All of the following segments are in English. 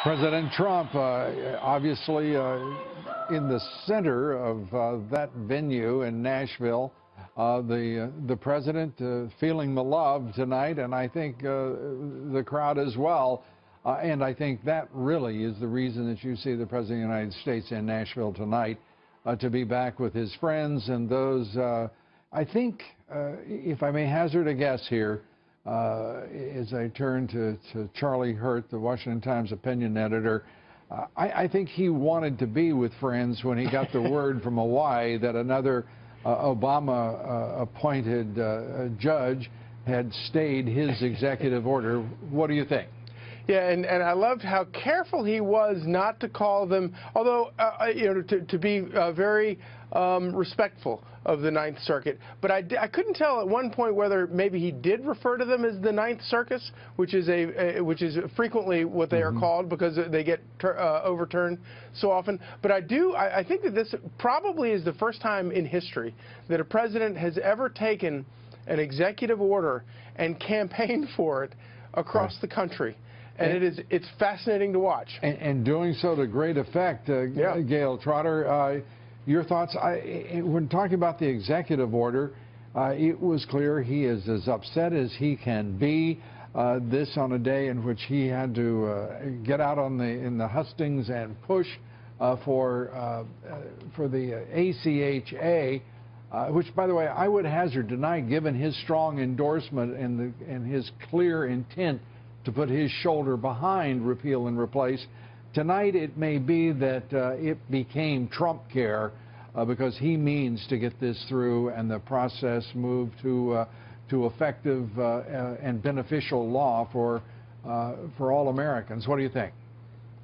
President Trump, obviously in the center of that venue in Nashville. The president feeling the love tonight, and I think the crowd as well. And I think that really is the reason that you see the President of the United States in Nashville tonight, to be back with his friends and those, I think, if I may hazard a guess here, as I turn to Charlie Hurt, the Washington Times opinion editor, I think he wanted to be with friends when he got the word from Hawaii that another Obama-appointed judge had stayed his executive order. What do you think? Yeah, and I loved how careful he was not to call them, although, to be very respectful of the Ninth Circuit. But I couldn't tell at one point whether maybe he did refer to them as the Ninth Circus, which is frequently what they are called because they get overturned so often. But I think that this probably is the first time in history that a president has ever taken an executive order and campaigned for it across the country. And it's fascinating to watch. And doing so to great effect. Gayle, Trotter, your thoughts? When talking about the executive order, it was clear he is as upset as he can be. This on a day in which he had to get out in the hustings and push for the ACHA, which, by the way, I would hazard tonight, given his strong endorsement and his clear intent to put his shoulder behind repeal and replace. Tonight it may be that it became Trump care because he means to get this through and the process move to effective and beneficial law for all Americans. What do you think?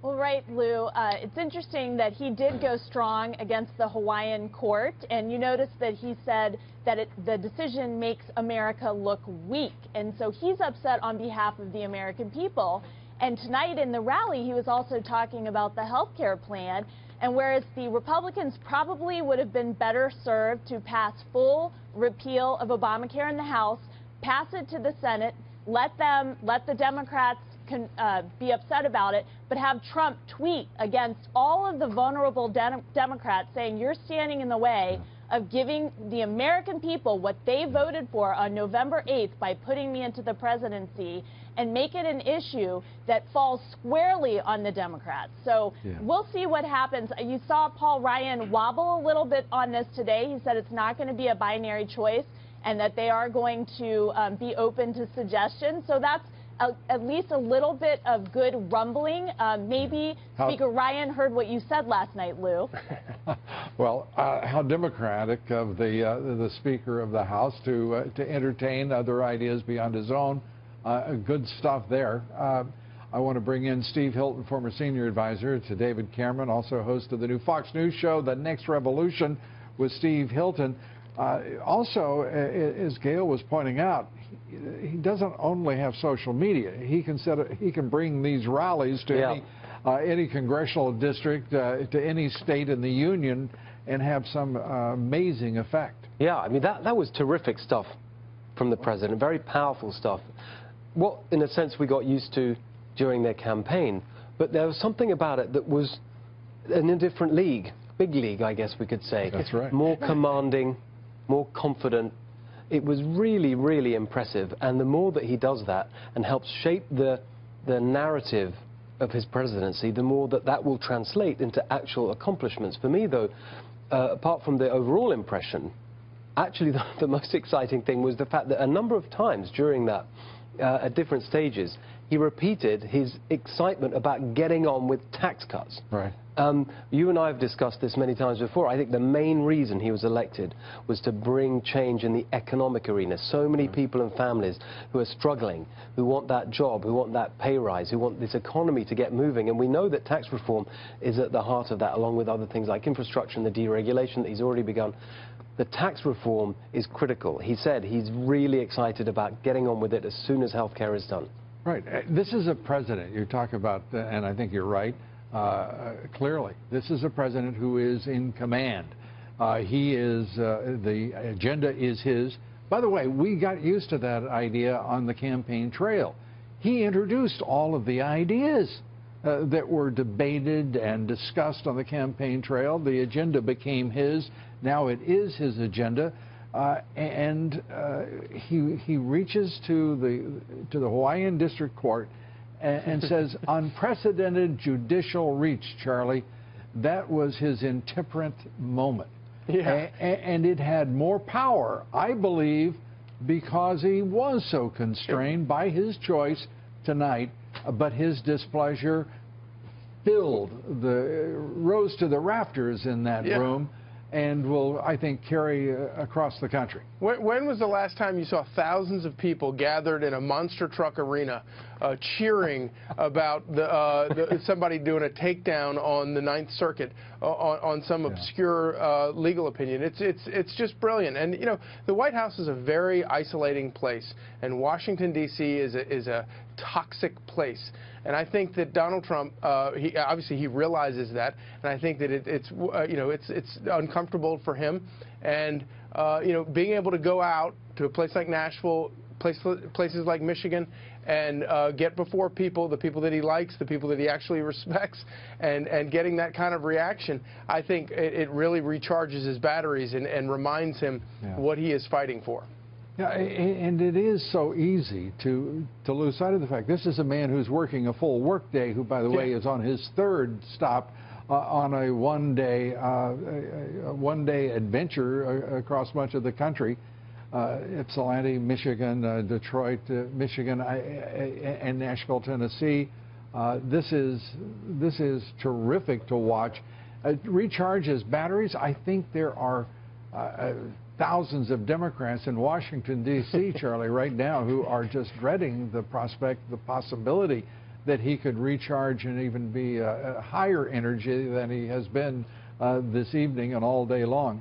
Well, right, Lou. It's interesting that he did go strong against the Hawaiian court, and you notice that he said that the decision makes America look weak, and so he's upset on behalf of the American people. And tonight in the rally, he was also talking about the health care plan, and whereas the Republicans probably would have been better served to pass full repeal of Obamacare in the House, pass it to the Senate, let the Democrats be upset about it, but have Trump tweet against all of the vulnerable Democrats saying you're standing in the way of giving the American people what they voted for on November 8th by putting me into the presidency, and make it an issue that falls squarely on the Democrats. So we'll see what happens. You saw Paul Ryan wobble a little bit on this today. He said it's not going to be a binary choice and that they are going to be open to suggestions. So that's at least a little bit of good rumbling. Maybe Speaker Ryan heard what you said last night, Lou. Well, how democratic of the Speaker of the House to entertain other ideas beyond his own. Good stuff there. I want to bring in Steve Hilton, former senior advisor to David Cameron, also host of the new Fox News show, The Next Revolution with Steve Hilton. Also, as Gayle was pointing out, he doesn't only have social media. He can bring these rallies to any congressional district, to any state in the union, and have some amazing effect. Yeah, I mean, that was terrific stuff from the president, very powerful stuff. What, in a sense, we got used to during their campaign, but there was something about it that was in a different league, big league, I guess we could say. That's right. More commanding, more confident. It was really, really impressive, and the more that he does that and helps shape the narrative of his presidency, the more that will translate into actual accomplishments. For me, though, apart from the overall impression, actually the most exciting thing was the fact that a number of times during that, at different stages, he repeated his excitement about getting on with tax cuts. Right. You and I have discussed this many times before. I think the main reason he was elected was to bring change in the economic arena. So many people and families who are struggling, who want that job, who want that pay rise, who want this economy to get moving. And we know that tax reform is at the heart of that, along with other things like infrastructure and the deregulation that he's already begun. The tax reform is critical. He said he's really excited about getting on with it as soon as health care is done. Right. This is a president you're talking about, and I think you're right. Clearly, this is a president who is in command. He is, the agenda is his. By the way, we got used to that idea on the campaign trail. He introduced all of the ideas. that were debated and discussed on the campaign trail. The agenda became his. Now it is his agenda. He reaches to the Hawaiian District Court and says, unprecedented judicial reach, Charlie. That was his intemperate moment. Yeah. And it had more power, I believe, because he was so constrained by his choice tonight, but his displeasure rose to the rafters in that room, and will, I think, carry across the country. When was the last time you saw thousands of people gathered in a monster truck arena cheering about somebody doing a takedown on the Ninth Circuit on some obscure legal opinion? It's just brilliant. And, you know, the White House is a very isolating place, and Washington, D.C. is a toxic place. And I think that Donald Trump, obviously he realizes that, and I think that it's uncomfortable for him. And you know, being able to go out to a place like Nashville, places like Michigan, and get before people, the people that he likes, the people that he actually respects, and getting that kind of reaction, I think it really recharges his batteries and reminds him what he is fighting for. Yeah, and it is so easy to lose sight of the fact this is a man who's working a full workday, who, by the way, is on his third stop on a one-day adventure across much of the country. Ypsilanti, Michigan, Detroit, Michigan, and Nashville, Tennessee. This is terrific to watch. Recharges batteries. I think there are thousands of Democrats in Washington, D.C., Charlie, right now, who are just dreading the prospect, the possibility that he could recharge and even be a higher energy than he has been this evening and all day long.